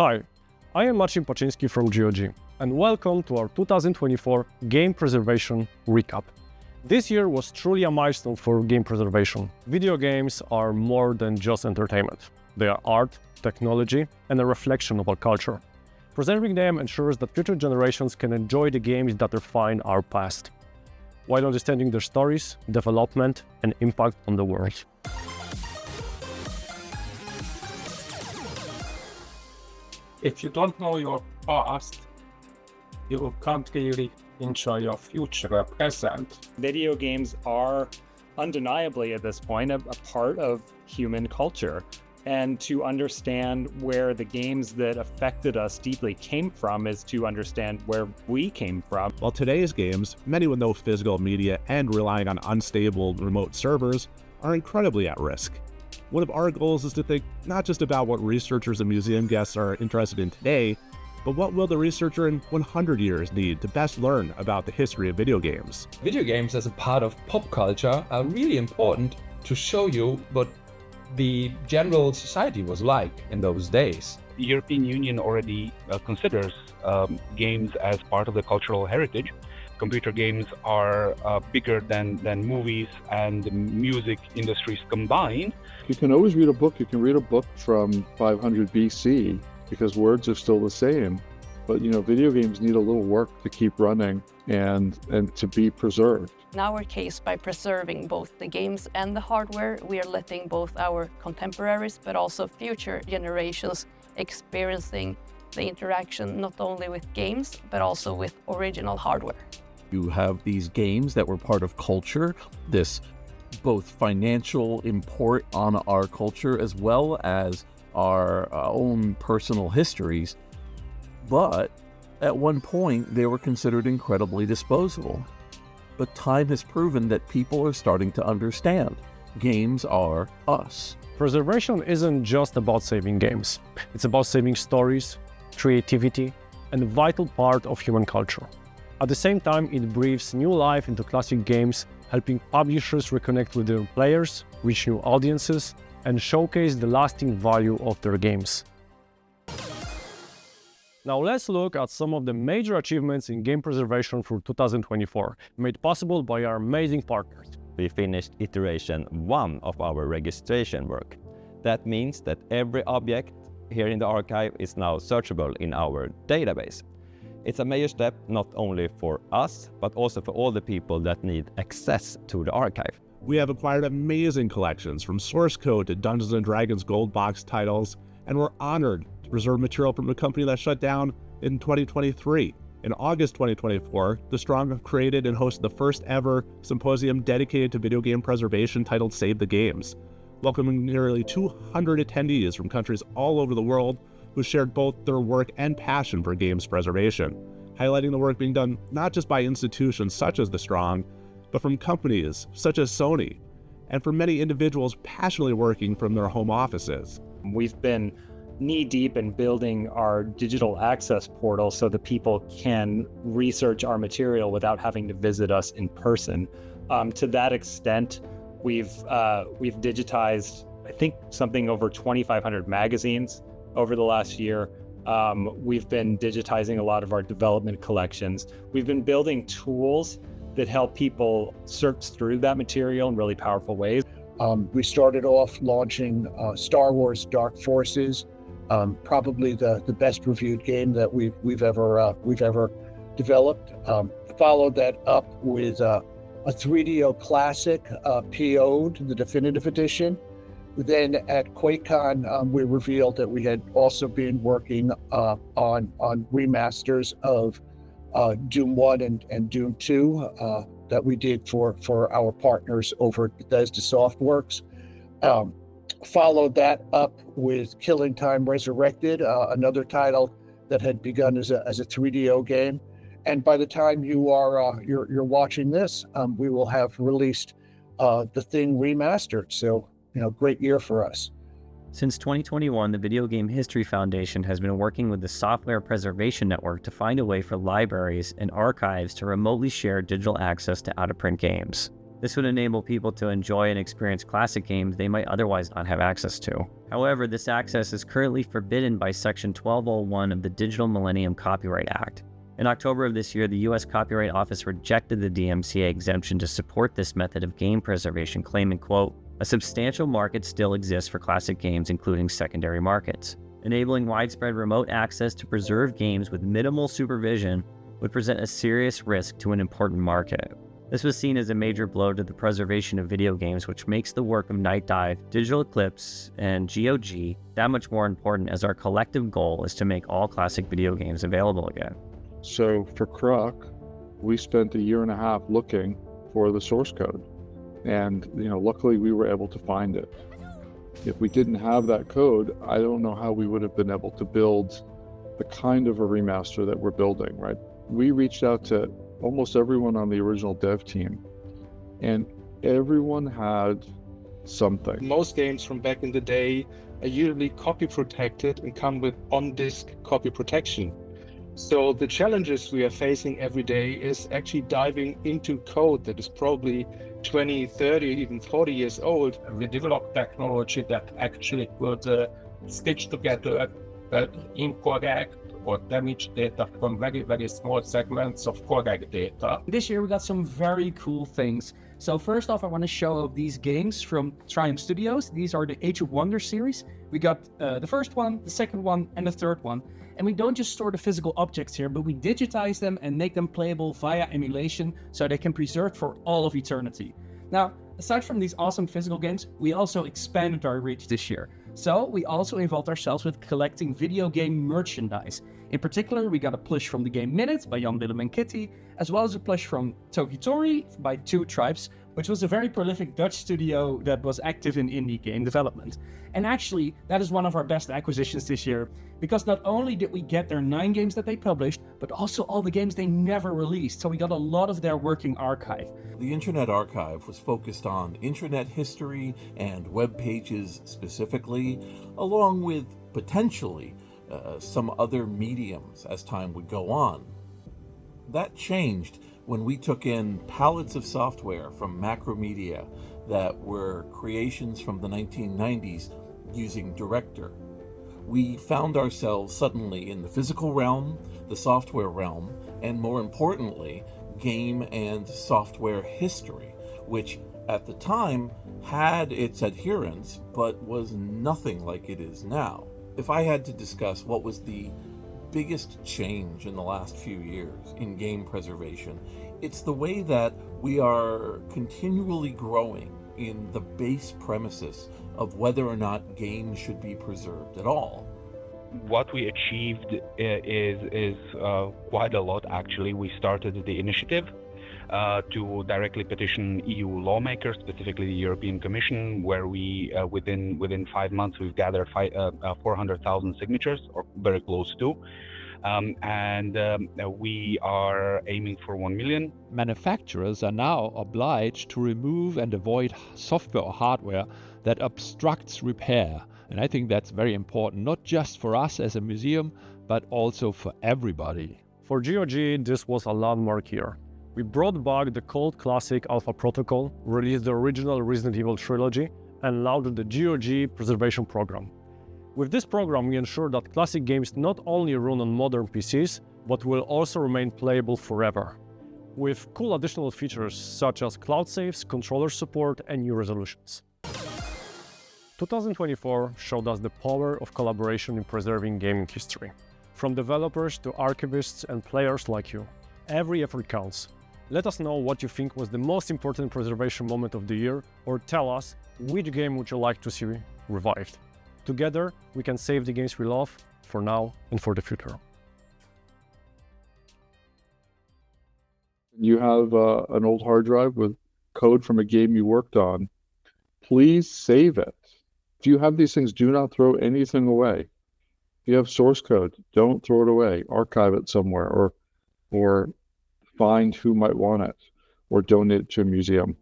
Hi, I am Marcin Paczyński from GOG, and welcome to our 2024 Game Preservation Recap. This year was truly a milestone for game preservation. Video games are more than just entertainment. They are art, technology, and a reflection of our culture. Preserving them ensures that future generations can enjoy the games that define our past, while understanding their stories, development, and impact on the world. If you don't know your past, you can't really enjoy your future or present. Video games are undeniably at this point a part of human culture. And to understand where the games that affected us deeply came from is to understand where we came from. While today's games, many with no physical media and relying on unstable remote servers, are incredibly at risk. One of our goals is to think not just about what researchers and museum guests are interested in today, but what will the researcher in 100 years need to best learn about the history of video games. Video games as a part of pop culture are really important to show you what the general society was like in those days. The European Union already considers games as part of the cultural heritage. Computer games are bigger than movies and the music industries combined. You can always read a book. You can read a book from 500 BC because words are still the same. But, video games need a little work to keep running and to be preserved. In our case, by preserving both the games and the hardware, we are letting both our contemporaries but also future generations experiencing the interaction not only with games but also with original hardware. You have these games that were part of culture, this both financial import on our culture as well as our own personal histories. But at one point, they were considered incredibly disposable. But time has proven that people are starting to understand. Games are us. Preservation isn't just about saving games. It's about saving stories, creativity, and a vital part of human culture. At the same time, it breathes new life into classic games, helping publishers reconnect with their players, reach new audiences, and showcase the lasting value of their games. Now let's look at some of the major achievements in game preservation for 2024, made possible by our amazing partners. We finished iteration 1 of our registration work. That means that every object here in the archive is now searchable in our database. It's a major step not only for us, but also for all the people that need access to the archive. We have acquired amazing collections from source code to Dungeons & Dragons Gold Box titles, and we're honored to preserve material from a company that shut down in 2023. In August 2024, The Strong have created and hosted the first ever symposium dedicated to video game preservation titled Save the Games, welcoming nearly 200 attendees from countries all over the world who shared both their work and passion for games preservation, highlighting the work being done not just by institutions such as The Strong, but from companies such as Sony, and from many individuals passionately working from their home offices. We've been knee-deep in building our digital access portal so that people can research our material without having to visit us in person. To that extent, we've digitized, I think, something over 2,500 magazines over the last year. We've been digitizing a lot of our development collections. We've been building tools that help people search through that material in really powerful ways. We started off launching Star Wars Dark Forces, probably the best reviewed game that we've ever developed. Followed that up with a 3DO Classic PO'd, the definitive edition. Then at QuakeCon, we revealed that we had also been working on remasters of Doom 1 and Doom 2 that we did for our partners over at Bethesda Softworks. Followed that up with Killing Time Resurrected, another title that had begun as a 3DO game. And by the time you're watching this, we will have released The Thing remastered. So, great year for us. Since 2021, the Video Game History Foundation has been working with the Software Preservation Network to find a way for libraries and archives to remotely share digital access to out-of-print games. This would enable people to enjoy and experience classic games they might otherwise not have access to. However, this access is currently forbidden by Section 1201 of the Digital Millennium Copyright Act. In October of this year, the U.S. Copyright Office rejected the DMCA exemption to support this method of game preservation, claiming, quote, "A substantial market still exists for classic games, including secondary markets. Enabling widespread remote access to preserved games with minimal supervision would present a serious risk to an important market." This was seen as a major blow to the preservation of video games, which makes the work of Nightdive, Digital Eclipse, and GOG that much more important, as our collective goal is to make all classic video games available again. So for Croc, we spent 1.5 years looking for the source code. And, luckily we were able to find it. If we didn't have that code, I don't know how we would have been able to build the kind of a remaster that we're building, right? We reached out to almost everyone on the original dev team, and everyone had something. Most games from back in the day are usually copy protected and come with on-disk copy protection. So the challenges we are facing every day is actually diving into code that is probably 20, 30, even 40 years old. We developed technology that actually could stitch together incorrect or damaged data from very, very small segments of correct data. This year we got some very cool things. So first off, I want to show these games from Triumph Studios. These are the Age of Wonder series. We got the first one, the second one, and the third one. And we don't just store the physical objects here, but we digitize them and make them playable via emulation so they can preserve for all of eternity. Now, aside from these awesome physical games, we also expanded our reach this year. So we also involved ourselves with collecting video game merchandise. In particular, we got a plush from the game Minute by Jan, Willem and Kitty, as well as a plush from Tokitori by Two Tribes, which was a very prolific Dutch studio that was active in indie game development. And actually, that is one of our best acquisitions this year, because not only did we get their 9 games that they published, but also all the games they never released, so we got a lot of their working archive. The Internet Archive was focused on internet history and web pages specifically, along with potentially some other mediums as time would go on. That changed when we took in pallets of software from Macromedia that were creations from the 1990s using Director. We found ourselves suddenly in the physical realm, the software realm, and more importantly, game and software history, which at the time had its adherents, but was nothing like it is now. If I had to discuss what was the biggest change in the last few years in game preservation, it's the way that we are continually growing in the base premises of whether or not games should be preserved at all. What we achieved is quite a lot, actually. We started the initiative to directly petition EU lawmakers, specifically the European Commission, where we, within 5 months, we've gathered 400,000 signatures, or very close to. We are aiming for 1 million. Manufacturers are now obliged to remove and avoid software or hardware that obstructs repair. And I think that's very important, not just for us as a museum, but also for everybody. For GOG, this was a landmark year. We brought back the cult classic Alpha Protocol, released the original Resident Evil trilogy, and launched the GOG Preservation Program. With this program, we ensure that classic games not only run on modern PCs, but will also remain playable forever, with cool additional features such as cloud saves, controller support, and new resolutions. 2024 showed us the power of collaboration in preserving gaming history. From developers to archivists and players like you, every effort counts. Let us know what you think was the most important preservation moment of the year, or tell us which game would you like to see revived. Together, we can save the games we love for now and for the future. You have an old hard drive with code from a game you worked on. Please save it. If you have these things, do not throw anything away. If you have source code, don't throw it away. Archive it somewhere, or find who might want it, or donate it to a museum.